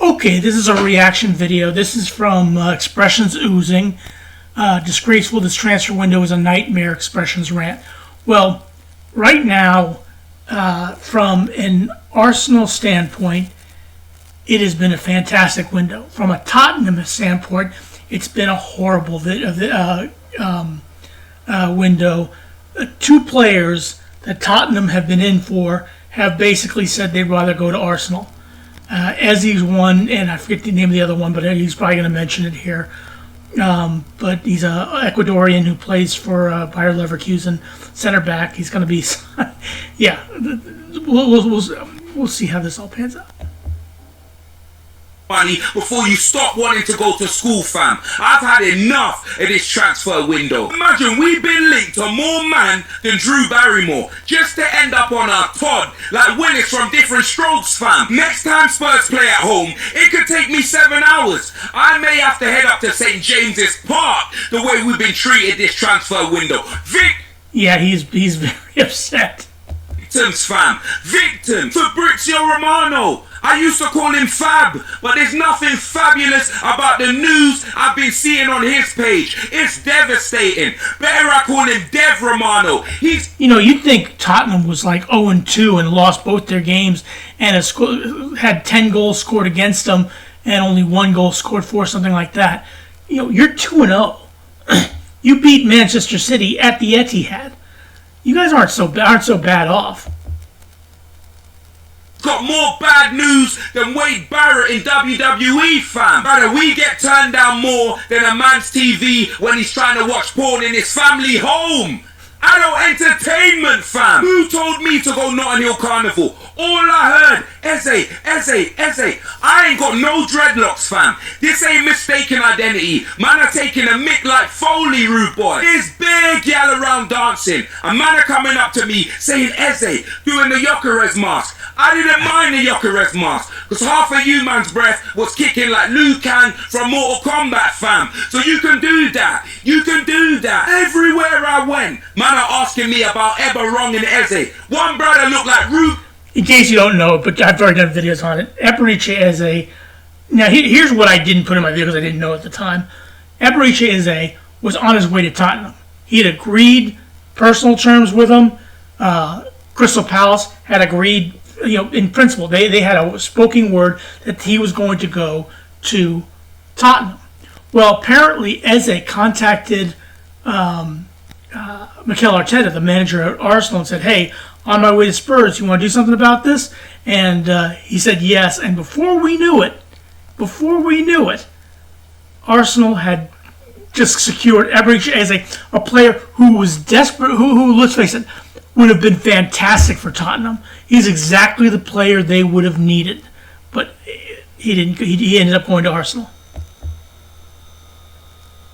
Okay, this is a reaction video. This is from Expressions Oozing. Disgraceful, this transfer window is a nightmare, Expressions rant. Well, right now, from an Arsenal standpoint, it has been a fantastic window. From a Tottenham standpoint, it's been a horrible window. Two players that Tottenham have been in for have basically said they'd rather go to Arsenal. Ezzy's one, and I forget the name of the other one, but he's probably going to mention it here. But he's an Ecuadorian who plays for Bayer Leverkusen, center back. He's going to be, yeah. We'll see how this all pans out. Money before you stop wanting to go to school, fam. I've had enough of this transfer window. Imagine we've been linked to more man than Drew Barrymore just to end up on our pod like Willis from Different Strokes, fam. Next time Spurs play at home, it could take me 7 hours. I may have to head up to St. James's Park the way we've been treated this transfer window. Yeah, he's very upset. Victims, fam. Victim. Fabrizio Romano. I used to call him Fab, but there's nothing fabulous about the news I've been seeing on his page. It's devastating. Better I call him Dev Romano. You'd think Tottenham was like 0-2 and lost both their games and had 10 goals scored against them and only 1 goal scored for, something like that. You're 2-0. You beat Manchester City at the Etihad. You guys aren't so bad off. Got more bad news than Wade Barrett in WWE, fam. Brother, we get turned down more than a man's TV when he's trying to watch porn in his family home. Adult entertainment, fam. Who told me to go Notting Hill Carnival? All I heard, Eze. I ain't got no dreadlocks, fam. This ain't mistaken identity. Man are taking a mick like Foley, rude boy. There's big gal around dancing. A man are coming up to me saying Eze, doing the Jokeres mask. I didn't mind the Jokeres mask, because half of you man's breath was kicking like Liu Kang from Mortal Kombat, fam. So you can do that. You can do that. Everywhere I went, man are asking me about Ebba Wrong and Eze. One brother looked like Rube. In case you don't know, but I've already done videos on it, Eberiche Eze. Now, here's what I didn't put in my videos I didn't know at the time. Eberiche Eze was on his way to Tottenham. He had agreed personal terms with him. Crystal Palace had agreed, in principle, they had a spoken word that he was going to go to Tottenham. Well, apparently Eze contacted Mikel Arteta, the manager at Arsenal, and said, hey, on my way to Spurs, you want to do something about this? And he said yes. And before we knew it, Arsenal had just secured Eberiche Eze, a player who was desperate, who let's face it, would have been fantastic for Tottenham. He's exactly the player they would have needed. But he didn't. He ended up going to Arsenal.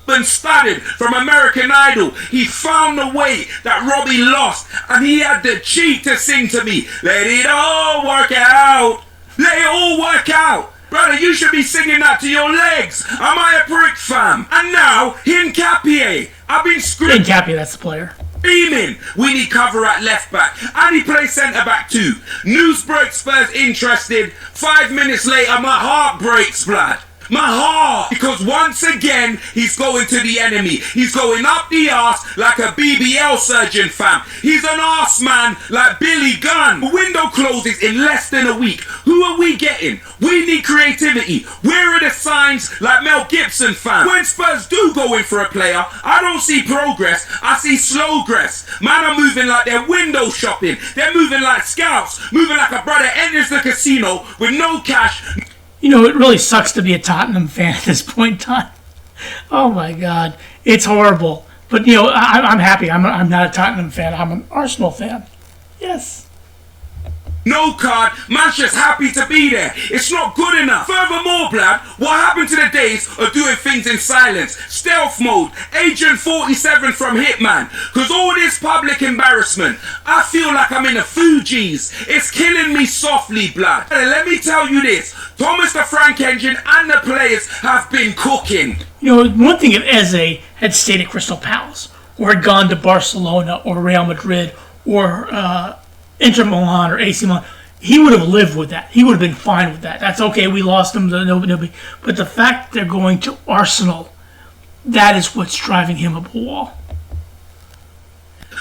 Been studied from American Idol. He found a way that Robbie lost, and he had the cheek to sing to me, let it all work out. Let it all work out. Brother, you should be singing that to your legs. Am I a prick, fam? And now, Hincapié. I've been screaming. Hincapié, that's the player. Screaming. We need cover at left back. And he plays centre back too. News breaks, Spurs interested. 5 minutes later, my heart breaks, blood. My heart, because once again, he's going to the enemy. He's going up the arse like a BBL surgeon, fam. He's an arse man like Billy Gunn. The window closes in less than a week. Who are we getting? We need creativity. Where are the signs like Mel Gibson, fam? When Spurs do go in for a player, I don't see progress. I see slowgress. Man are moving like they're window shopping. They're moving like scouts. Moving like a brother enters the casino with no cash. It really sucks to be a Tottenham fan at this point in time. Oh my God, it's horrible. But I'm happy. I'm not a Tottenham fan. I'm an Arsenal fan. Yes. No card, man's just happy to be there. It's not good enough. Furthermore, blood, what happened to the days of doing things in silence? Stealth mode, Agent 47 from Hitman. Cause all this public embarrassment, I feel like I'm in the Fugees. It's killing me softly, blood. Let me tell you this, Thomas the Frank Engine and the players have been cooking. One thing if Eze had stayed at Crystal Palace, or had gone to Barcelona, or Real Madrid, or Inter Milan or AC Milan, he would have lived with that. He would have been fine with that. That's okay. We lost him. Nobody. But the fact they're going to Arsenal, that is what's driving him up a wall.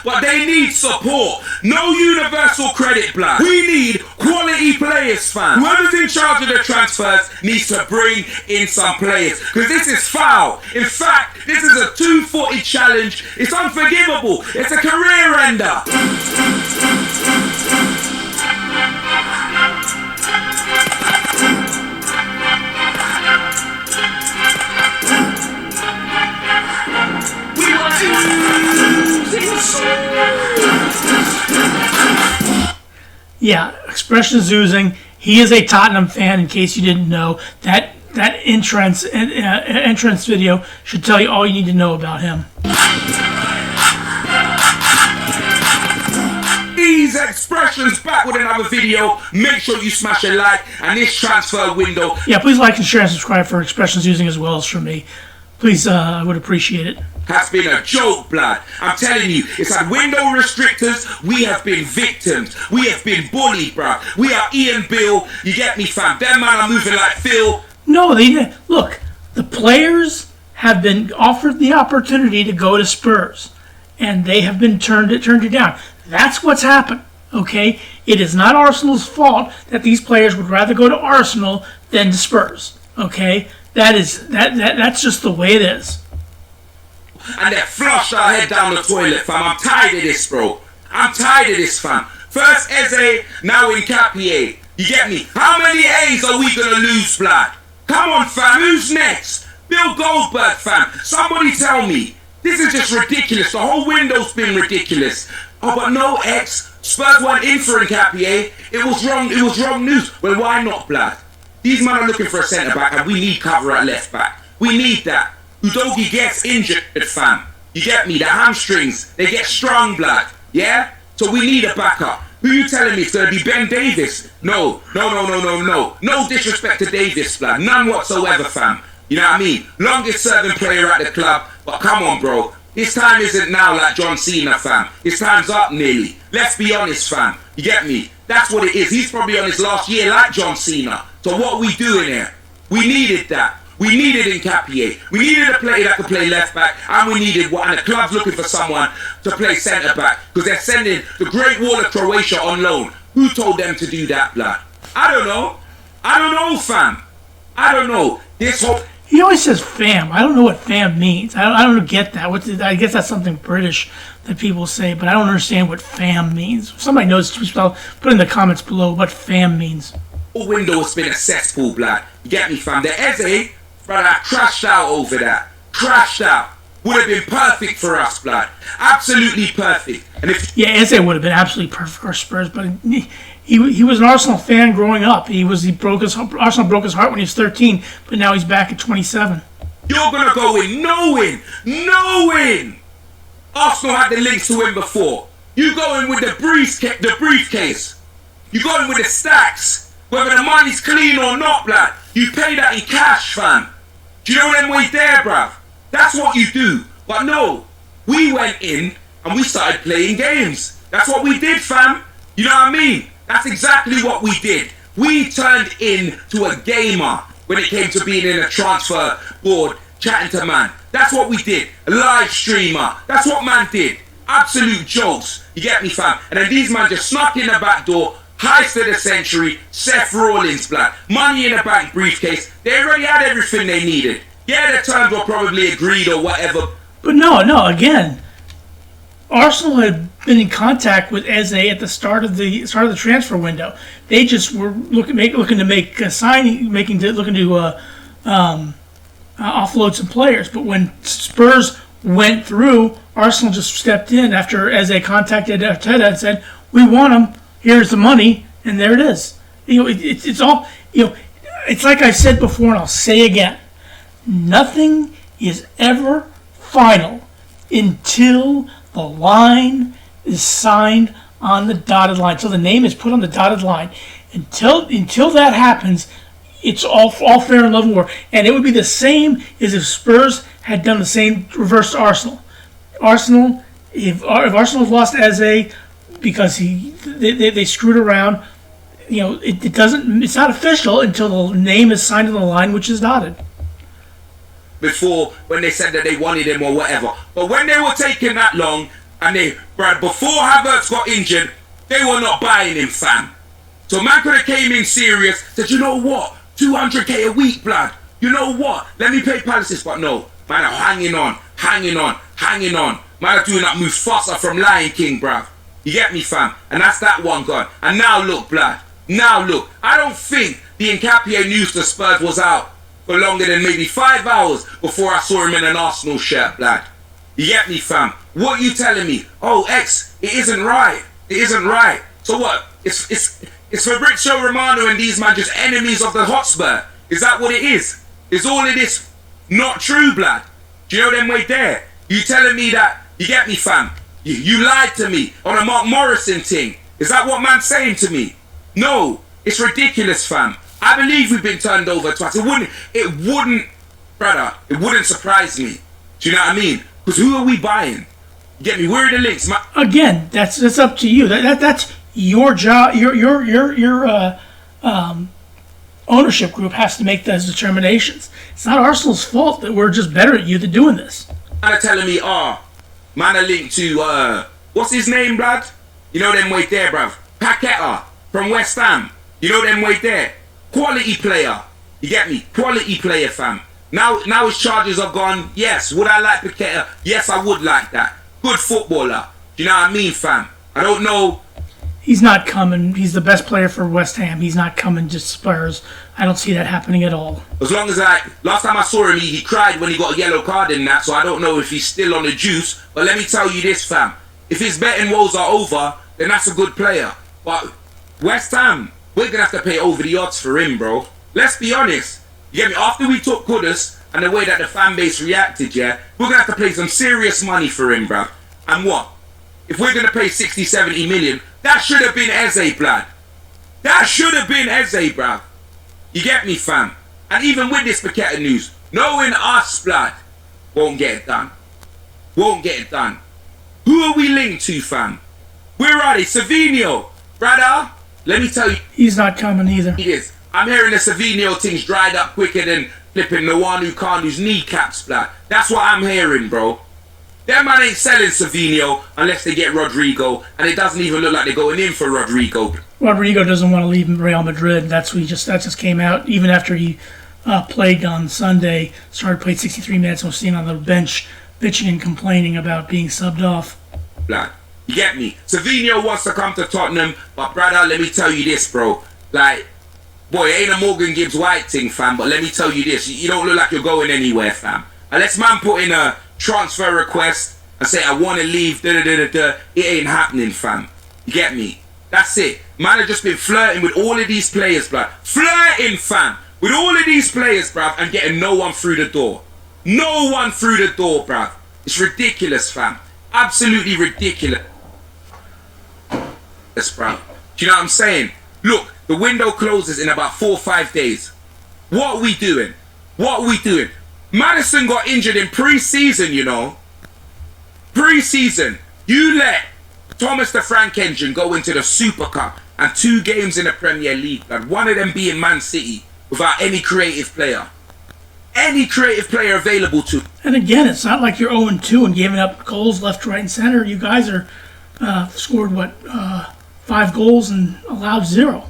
But they need support. No universal credit, blood. We need quality players, fam. Whoever's in charge of the transfers needs to bring in some players. Because this is foul. In fact, this is a two-footed challenge. It's unforgivable. It's a career ender. Yeah, expressions oozing. He is a Tottenham fan, in case you didn't know. That entrance video should tell you all you need to know about him. These expressions back with another video. Make sure you smash a like and this transfer window. Yeah, please like and share and subscribe for expressions oozing as well as for me. Please, I would appreciate it. Has been a joke, blood. I'm telling you, it's like window restrictors. We have been victims. We have been bullied, bruh. We are Ian Bill. You get me, fam? Them man are moving like Phil. No, look. The players have been offered the opportunity to go to Spurs, and they have been turned it down. That's what's happened. Okay, it is not Arsenal's fault that these players would rather go to Arsenal than to Spurs. Okay, that's just the way it is. And they flushed our head down the toilet, fam. I'm tired of this, bro. I'm tired of this, fam. First Eze, now Nketiah. You get me? How many A's are we gonna lose, blood? Come on, fam. Who's next? Bill Goldberg, fam. Somebody tell me. This is just ridiculous. The whole window's been ridiculous. Oh, but no, Spurs went in for Nketiah. It was wrong. It was wrong news. Well, why not, blood? These men are looking for a centre back, and we need cover at left back. We need that. Udogie gets injured, fam. You get me? The hamstrings, they get strong, blood. Yeah? So we need a backup. Who you telling me it's going to be Ben Davis? No. No disrespect to Davis, blood. None whatsoever, fam. You know what I mean? Longest serving player at the club. But come on, bro. His time isn't now like John Cena, fam. His time's up nearly. Let's be honest, fam. You get me? That's what it is. He's probably on his last year like John Cena. So what are we doing here? We needed that. We needed Nketiah. We needed a player that could play left back, and we needed one. And the club's looking for someone to play centre back because they're sending the Great Wall of Croatia on loan. Who told them to do that, blood? I don't know, fam. I don't know. This whole. He always says fam. I don't know what fam means. I don't get that. I guess that's something British that people say, but I don't understand what fam means. If somebody knows, put in the comments below what fam means. The window has been a cesspool, blood. You get me, fam? The Eze, brother, crashed out over that. Crashed out. Would have been perfect for us, blood. Absolutely perfect. And if Eze would have been absolutely perfect for Spurs, but he was an Arsenal fan growing up. Arsenal broke his heart when he was 13, but now he's back at 27. You're gonna go in knowing Arsenal had the links to him before. You go in with the briefcase. You go in with the stacks. Whether the money's clean or not, blood. You pay that in cash, fam. Do you know them ways there, bruv? That's what you do. But no, we went in and we started playing games. That's what we did, fam. You know what I mean? That's exactly what we did. We turned into a gamer when it came to being in a transfer board, chatting to man. That's what we did. A live streamer. That's what man did. Absolute jokes. You get me, fam? And then these man just snuck in the back door. Heist of the century, Seth Rollins, blood. Money in the bank briefcase. They already had everything they needed. Yeah, the terms were probably agreed or whatever. But no, again, Arsenal had been in contact with Eze at the start of the transfer window. They just were looking to make a signing, looking to offload some players. But when Spurs went through, Arsenal just stepped in after Eze contacted Arteta and said, "We want him. Here's the money," and there it is. It's all, it's like I said before and I'll say again. Nothing is ever final until the line is signed on the dotted line. So the name is put on the dotted line. Until that happens, it's all fair and love and war. And it would be the same as if Spurs had done the same reverse to Arsenal. If Arsenal had lost Eze because they screwed around, it doesn't. It's not official until the name is signed on the line, which is dotted. Before, when they said that they wanted him or whatever. But when they were taking that long, and before Havertz got injured, they were not buying him, fam. So man could have came in serious, said, you know what, 200k a week, blood. You know what, let me pay Palaces. But no, man are hanging on. Man are doing that Mufasa from Lion King, bruv. You get me, fam? And that's that one gone. And now look, blood. Now look, I don't think the Nketiah news to Spurs was out for longer than maybe 5 hours before I saw him in an Arsenal shirt, blood. You get me, fam? What you telling me? Oh, X, it isn't right. It isn't right. So what? It's Fabrizio Romano and these man just enemies of the Hotspur. Is that what it is? Is all of this not true, blood? Do you know them way there? You telling me that, you get me, fam? You lied to me on a Mark Morrison thing. Is that what man's saying to me? No, it's ridiculous, fam. I believe we've been turned over twice. It wouldn't, brother, it wouldn't surprise me. Do you know what I mean? Because who are we buying? You get me? Where are the links? Again, that's up to you. That's your job. Your ownership group has to make those determinations. It's not Arsenal's fault that we're just better at you than doing this. Man are telling me, man are linked to, what's his name, blood? You know them way there, bruv. Paqueta from West Ham. You know them way there. Quality player. You get me? Quality player, fam. Now his charges are gone. Yes, would I like Paqueta? Yes, I would like that. Good footballer. Do you know what I mean, fam? I don't know. He's not coming. He's the best player for West Ham. He's not coming to Spurs. I don't see that happening at all. As long as last time I saw him, he cried when he got a yellow card in that, so I don't know if he's still on the juice. But let me tell you this, fam. If his betting woes are over, then that's a good player. But West Ham, we're going to have to pay over the odds for him, bro. Let's be honest. You get me? After we took Kudus and the way that the fan base reacted, yeah, we're going to have to pay some serious money for him, bro. And what? If we're going to pay 60, 70 million, that should have been Eze, blood. That should have been Eze, bruv. You get me, fam? And even with this Paqueta news, knowing us, blood, won't get it done. Won't get it done. Who are we linked to, fam? Where are they? Savinho, brother. Let me tell you. He's not coming either. He is. I'm hearing the Savinho thing's dried up quicker than flipping Nwanu Kanu's kneecaps, blood. That's what I'm hearing, bro. That man ain't selling Savinho unless they get Rodrigo, and it doesn't even look like they're going in for Rodrigo. Rodrigo doesn't want to leave Real Madrid. That just came out even after he played on Sunday. Played 63 minutes and was seen on the bench bitching and complaining about being subbed off. Like, you get me? Savinho wants to come to Tottenham, but brother, let me tell you this, bro. Like, boy, it ain't a Morgan Gibbs White thing, fam, but let me tell you this. You don't look like you're going anywhere, fam. Unless man put in a transfer request and say I want to leave, it ain't happening, fam. You get me? That's it. Man have just been flirting with all of these players, bruv. Flirting, fam, with all of these players, bruv, and getting no one through the door. No one through the door, bruv. It's ridiculous, fam. Absolutely ridiculous, bruv. Do you know what I'm saying? Look, the window closes in about 4 or 5 days. What are we doing? What are we doing? Maddison got injured in pre-season, you know. Pre-season. You let Thomas the Frank Engine go into the Super Cup and 2 games in the Premier League, and one of them being Man City, without any creative player. Any creative player available to. And again, it's not like you're 0-2 and giving up goals left, right, and center. You guys are scored, 5 goals and allowed 0.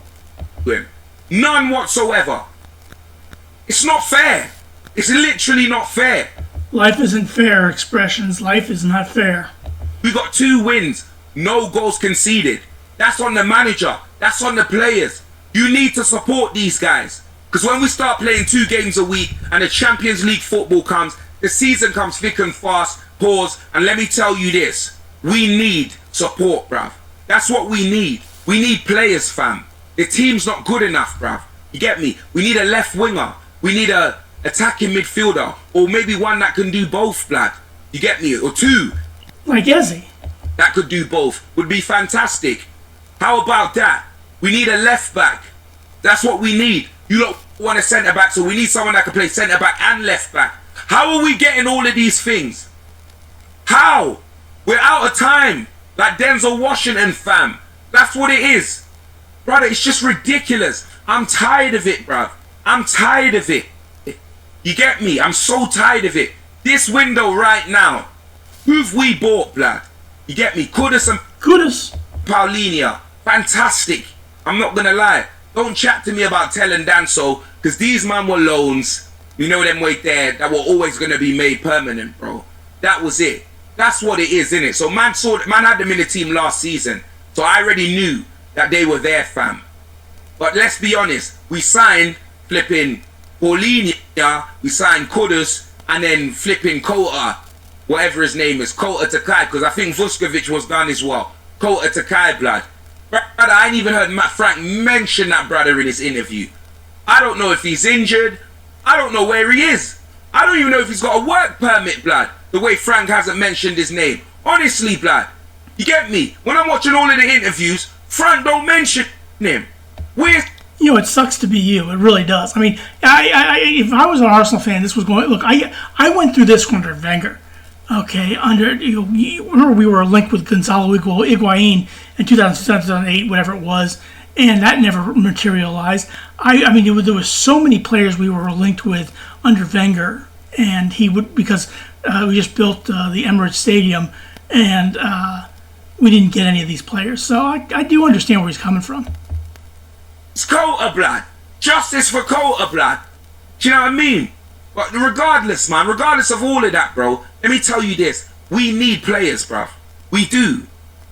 None whatsoever. It's not fair. It's literally not fair. Life isn't fair, expressions. Life is not fair. We got 2 wins, no goals conceded. That's on the manager. That's on the players. You need to support these guys. Because when we start playing 2 games a week and the Champions League football comes, the season comes thick and fast, pause, and let me tell you this. We need support, bruv. That's what we need. We need players, fam. The team's not good enough, bruv. You get me? We need a left winger. We need a attacking midfielder, or maybe one that can do both, blood. You get me? Or 2. Like Eze. That could do both. Would be fantastic. How about that? We need a left back. That's what we need. You don't want a centre back, so we need someone that can play centre back and left back. How are we getting all of these things? How? We're out of time. Like Denzel Washington, fam. That's what it is. Brother, it's just ridiculous. I'm tired of it, bruv. I'm tired of it. You get me? I'm so tired of it. This window right now, who've we bought, blood? You get me? Kudus and Paulinia. Fantastic. I'm not gonna lie. Don't chat to me about Tell and Danso, because these man were loans. You know them way there that were always gonna be made permanent, bro. That was it. That's what it is, innit? So man had them in the team last season. So I already knew that they were there, fam. But let's be honest, we signed flipping Paulinia, we signed Kudus, and then flipping Kota, whatever his name is, Kota Takai, because I think Vuskovic was done as well. Kota Takai, blood. Brother, I ain't even heard Matt Frank mention that brother in his interview. I don't know if he's injured. I don't know where he is. I don't even know if he's got a work permit, blood. The way Frank hasn't mentioned his name. Honestly, blood. You get me? When I'm watching all of the interviews, Frank don't mention him. Where's... You know, it sucks to be you. It really does. I mean, if I was an Arsenal fan, this was going... Look, I went through this under Wenger. Okay, remember we were linked with Gonzalo Higuain in 2007, 2008, whatever it was, and that never materialized. I mean, there was so many players we were linked with under Wenger, and he would, because we just built the Emirates Stadium, and we didn't get any of these players. So I do understand where he's coming from. It's Kota, blood. Justice for Kota, blood. Do you know what I mean? But regardless, man, regardless of all of that, bro, let me tell you this. We need players, bruv. We do.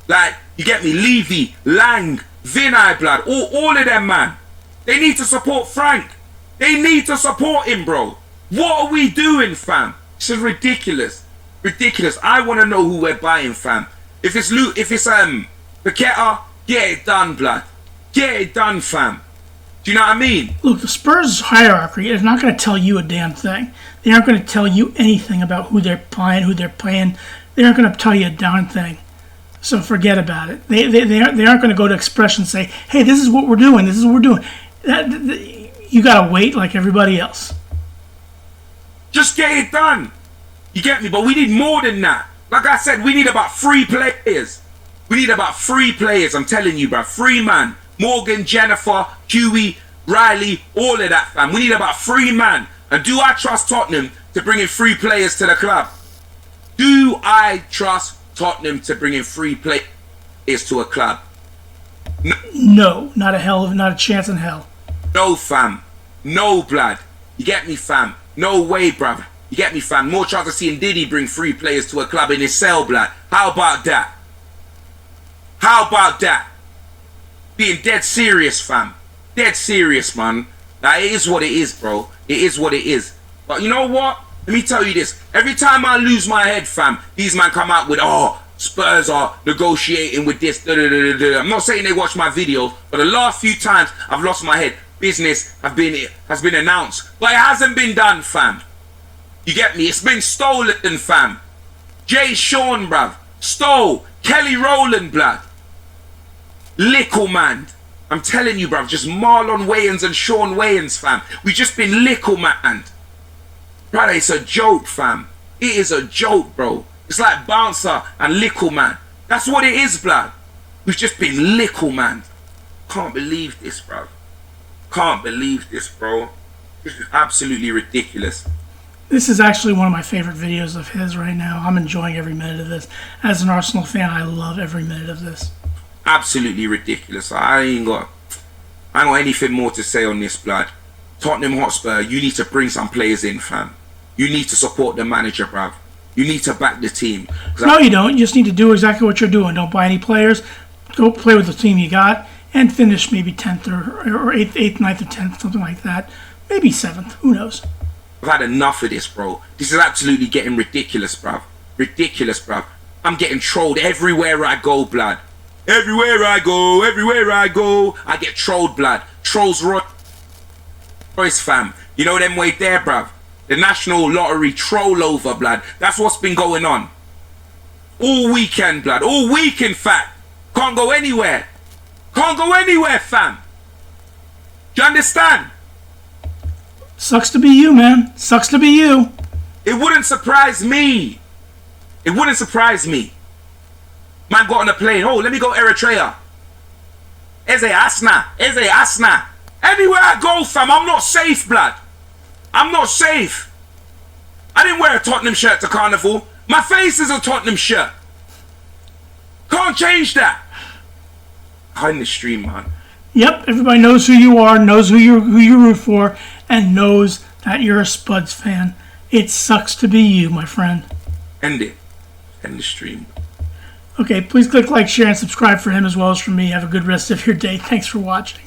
Like, you get me? Levy, Lang, Vinay, blood. All of them, man. They need to support Frank. They need to support him, bro. What are we doing, fam? This is ridiculous. Ridiculous. I want to know who we're buying, fam. If it's Paqueta, get it done, blood. Get it done, fam. Do you know what I mean? Look, the Spurs hierarchy is not going to tell you a damn thing. They aren't going to tell you anything about who they're buying, who they're playing. They aren't going to tell you a darn thing. So forget about it. They aren't going to go to Express and say, hey, this is what we're doing. This is what we're doing. You got to wait like everybody else. Just get it done. You get me? But we need more than that. Like I said, we need about 3 players. We need about 3 players. I'm telling you, bro. 3 man. Morgan, Jennifer, Huey, Riley, all of that, fam. We need about 3 man. And do I trust Tottenham to bring in 3 players to the club? Do I trust Tottenham to bring in 3 players to a club? No, not a chance in hell. No, fam. No, blood. You get me, fam? No way, bruv. You get me, fam? More chance of seeing Diddy bring 3 players to a club in his cell, blood. How about that? How about that? Being dead serious, fam. Dead serious, man. Now, it is what it is, bro. It is what it is. But you know what? Let me tell you this. Every time I lose my head, fam, these man come out with, oh, Spurs are negotiating with this. Da, da, da, da, da. I'm not saying they watch my videos, but the last few times I've lost my head, business has been announced. But it hasn't been done, fam. You get me? It's been stolen, fam. Jay Sean, bruv. Stole. Kelly Rowland, blood. Lickle, man. I'm telling you, bruv. Just Marlon Wayans and Sean Wayans, fam. We just been lickle, man. Brother, it's a joke, fam. It is a joke, bro. It's like Bouncer and Lickle, man. That's what it is, blood. We've just been lickle, man. Can't believe this, bro. Can't believe this, bro. This is absolutely ridiculous. This is actually one of my favorite videos of his right now. I'm enjoying every minute of this. As an Arsenal fan, I love every minute of this. Absolutely ridiculous. I ain't got anything more to say on this, blood. Tottenham Hotspur, you need to bring some players in, fam. You need to support the manager, bruv. You need to back the team. No, you don't. You just need to do exactly what you're doing. Don't buy any players. Go play with the team you got and finish maybe 10th or 8th, 9th, or 10th, something like that. Maybe 7th. Who knows? I've had enough of this, bro. This is absolutely getting ridiculous, bruv. Ridiculous, bruv. I'm getting trolled everywhere I go, blood. Everywhere I go, I get trolled, blood. Trolls Royce, fam. You know them way there, bruv. The National Lottery troll over, blood. That's what's been going on. All weekend, blood. All week, in fact. Can't go anywhere. Can't go anywhere, fam. Do you understand? Sucks to be you, man. Sucks to be you. It wouldn't surprise me. It wouldn't surprise me. Man got on a plane. Oh, let me go Eritrea. Eze Asna. Eze Asna. Anywhere I go, fam, I'm not safe, blood. I'm not safe. I didn't wear a Tottenham shirt to Carnival. My face is a Tottenham shirt. Can't change that. Behind the stream, man. Yep, everybody knows who you are, knows who you root for, and knows that you're a Spuds fan. It sucks to be you, my friend. End it. End the stream. Okay, please click like, share, and subscribe for him as well as for me. Have a good rest of your day. Thanks for watching.